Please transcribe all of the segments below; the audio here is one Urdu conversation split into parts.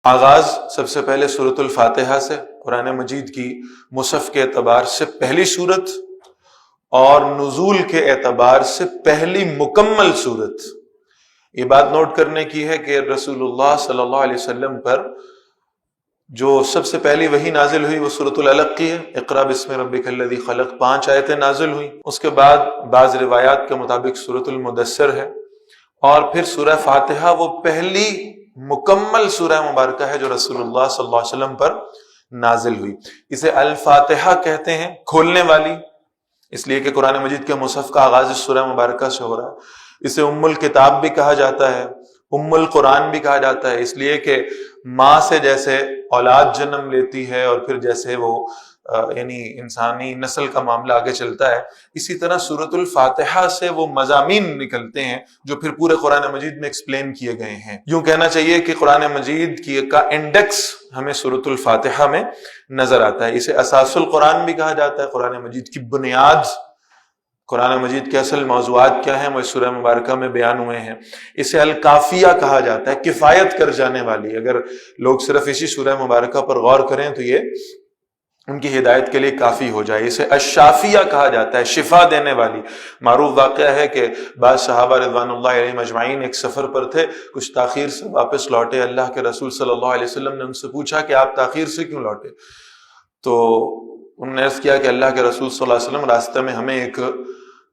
آغاز سب سے پہلے سورۃ الفاتحہ سے، قرآن مجید کی مصحف کے اعتبار سے پہلی سورت اور نزول کے اعتبار سے پہلی مکمل سورت۔ یہ بات نوٹ کرنے کی ہے کہ رسول اللہ صلی اللہ علیہ وسلم پر جو سب سے پہلی وحی نازل ہوئی وہ سورۃ العلق کی ہے، اقرأ بسم ربک الذی خلق، 5 آیتیں نازل ہوئیں۔ اس کے بعد بعض روایات کے مطابق سورۃ المدثر ہے، اور پھر سورہ فاتحہ وہ پہلی مکمل سورہ مبارکہ ہے جو رسول اللہ صلی اللہ علیہ وسلم پر نازل ہوئی۔ اسے الفاتحہ کہتے ہیں، کھولنے والی، اس لیے کہ قرآن مجید کے مصحف کا آغاز اس سورہ مبارکہ سے ہو رہا ہے۔ اسے ام الکتاب بھی کہا جاتا ہے، ام القرآن بھی کہا جاتا ہے، اس لیے کہ ماں سے جیسے اولاد جنم لیتی ہے اور پھر جیسے وہ یعنی انسانی نسل کا معاملہ آگے چلتا ہے، اسی طرح سورۃ الفاتحہ سے وہ مضامین نکلتے ہیں جو پھر پورے قرآن مجید میں ایکسپلین کیے گئے ہیں۔ یوں کہنا چاہیے کہ قرآن مجید کا انڈیکس ہمیں سورۃ الفاتحہ میں نظر آتا ہے۔ اسے اساس القرآن بھی کہا جاتا ہے، قرآن مجید کی بنیاد، قرآن مجید کے اصل موضوعات کیا ہیں وہ اس سورہ مبارکہ میں بیان ہوئے ہیں۔ اسے الکافیہ کہا جاتا ہے، کفایت کر جانے والی۔ اگر لوگ صرف اسی سورہ مبارکہ پر غور کریں تو یہ ان کی ہدایت کے لیے کافی ہو جائے۔ اسے الشافیہ کہا جاتا ہے، شفا دینے والی۔ معروف واقعہ ہے کہ بعض صحابہ رضوان اللہ علیہم اجمعین ایک سفر پر تھے، کچھ تاخیر سے واپس لوٹے۔ اللہ کے رسول صلی اللہ علیہ وسلم نے ان سے پوچھا کہ آپ تاخیر سے کیوں لوٹے؟ تو انہوں نے عرض کیا کہ اللہ کے رسول صلی اللہ علیہ وسلم، راستے میں ہمیں ایک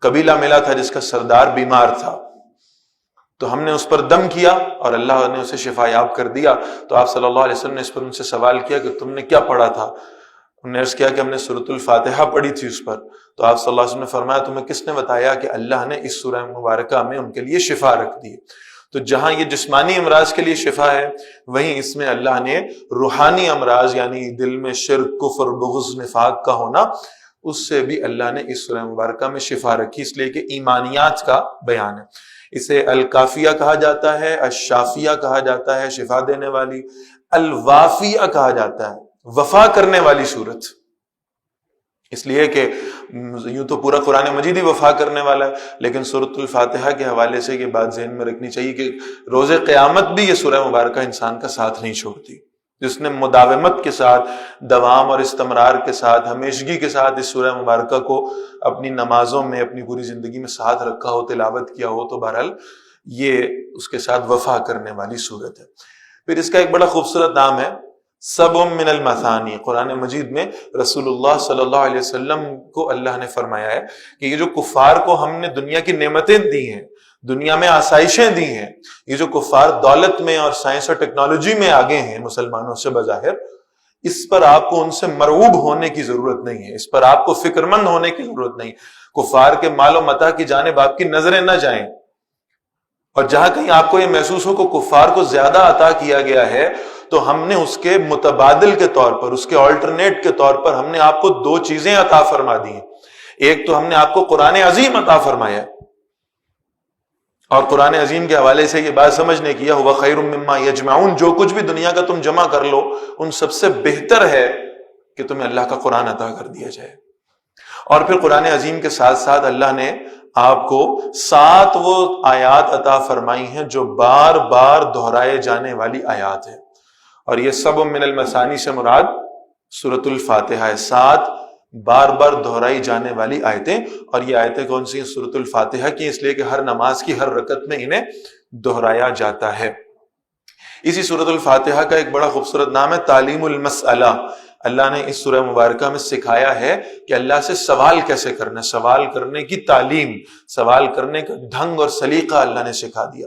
قبیلہ ملا تھا جس کا سردار بیمار تھا، تو ہم نے اس پر دم کیا اور اللہ نے اسے شفا یاب کر دیا۔ تو آپ صلی اللہ علیہ وسلم نے اس پر ان سے سوال کیا کہ تم نے کیا پڑھا تھا؟ انہوں نے عرض کیا کہ ہم نے سورۃ الفاتحہ پڑھی تھی اس پر۔ تو آپ صلی اللہ علیہ وسلم نے فرمایا تمہیں کس نے بتایا کہ اللہ نے اس سورہ مبارکہ میں ان کے لیے شفا رکھ دی؟ تو جہاں یہ جسمانی امراض کے لیے شفا ہے، وہیں اس میں اللہ نے روحانی امراض یعنی دل میں شرک، کفر، بغض، نفاق کا ہونا، اس سے بھی اللہ نے اس سورہ مبارکہ میں شفا رکھی، اس لیے کہ ایمانیات کا بیان ہے۔ اسے الکافیہ کہا جاتا ہے، الشافیہ کہا جاتا ہے، شفا دینے والی۔ الوافیہ کہا جاتا ہے، وفا کرنے والی صورت، اس لیے کہ یوں تو پورا قرآن مجید ہی وفا کرنے والا ہے، لیکن سورۃ الفاتحہ کے حوالے سے یہ بات ذہن میں رکھنی چاہیے کہ روز قیامت بھی یہ سورہ مبارکہ انسان کا ساتھ نہیں چھوڑتی۔ جس نے مداومت کے ساتھ، دوام اور استمرار کے ساتھ، ہمیشگی کے ساتھ اس سورہ مبارکہ کو اپنی نمازوں میں، اپنی پوری زندگی میں ساتھ رکھا ہو، تلاوت کیا ہو، تو بہرحال یہ اس کے ساتھ وفا کرنے والی صورت ہے۔ پھر اس کا ایک بڑا خوبصورت نام ہے سبع من المثانی۔ قرآن مجید میں رسول اللہ صلی اللہ علیہ وسلم کو اللہ نے فرمایا ہے کہ یہ جو کفار کو ہم نے دنیا کی نعمتیں دی ہیں، دنیا میں آسائشیں دی ہیں، یہ جو کفار دولت میں اور سائنس اور ٹیکنالوجی میں آگے ہیں مسلمانوں سے بظاہر، اس پر آپ کو ان سے مرعوب ہونے کی ضرورت نہیں ہے، اس پر آپ کو فکر مند ہونے کی ضرورت نہیں۔ کفار کے مال و متاع کی جانب آپ کی نظریں نہ جائیں، اور جہاں کہیں آپ کو یہ محسوس ہو کہ کفار کو زیادہ عطا کیا گیا ہے، تو ہم نے اس کے متبادل کے طور پر، اس کے آلٹرنیٹ کے طور پر ہم نے آپ کو 2 چیزیں عطا فرما دی ہیں۔ ایک تو ہم نے آپ کو قرآن عظیم عطا فرمایا، اور قرآن عظیم کے حوالے سے یہ بات سمجھنے کی ہوا خیر مما یجمعون، جو کچھ بھی دنیا کا تم جمع کر لو ان سب سے بہتر ہے کہ تمہیں اللہ کا قرآن عطا کر دیا جائے۔ اور پھر قرآن عظیم کے ساتھ ساتھ اللہ نے آپ کو 7 وہ آیات عطا فرمائی ہیں جو بار بار دہرائے جانے والی آیات ہیں، اور یہ سبع من المثانی سے مراد سورۃ الفاتحہ ہے، 7 بار بار دہرائی جانے والی آیتیں۔ اور یہ آیتیں کون سی ہیں؟ سورۃ الفاتحہ کی، اس لیے کہ ہر نماز کی ہر رکعت میں انہیں دہرایا جاتا ہے۔ اسی سورۃ الفاتحہ کا ایک بڑا خوبصورت نام ہے تعلیم المسئلہ۔ اللہ نے اس سورہ مبارکہ میں سکھایا ہے کہ اللہ سے سوال کیسے کرنا ہے، سوال کرنے کی تعلیم، سوال کرنے کا ڈھنگ اور سلیقہ اللہ نے سکھا دیا۔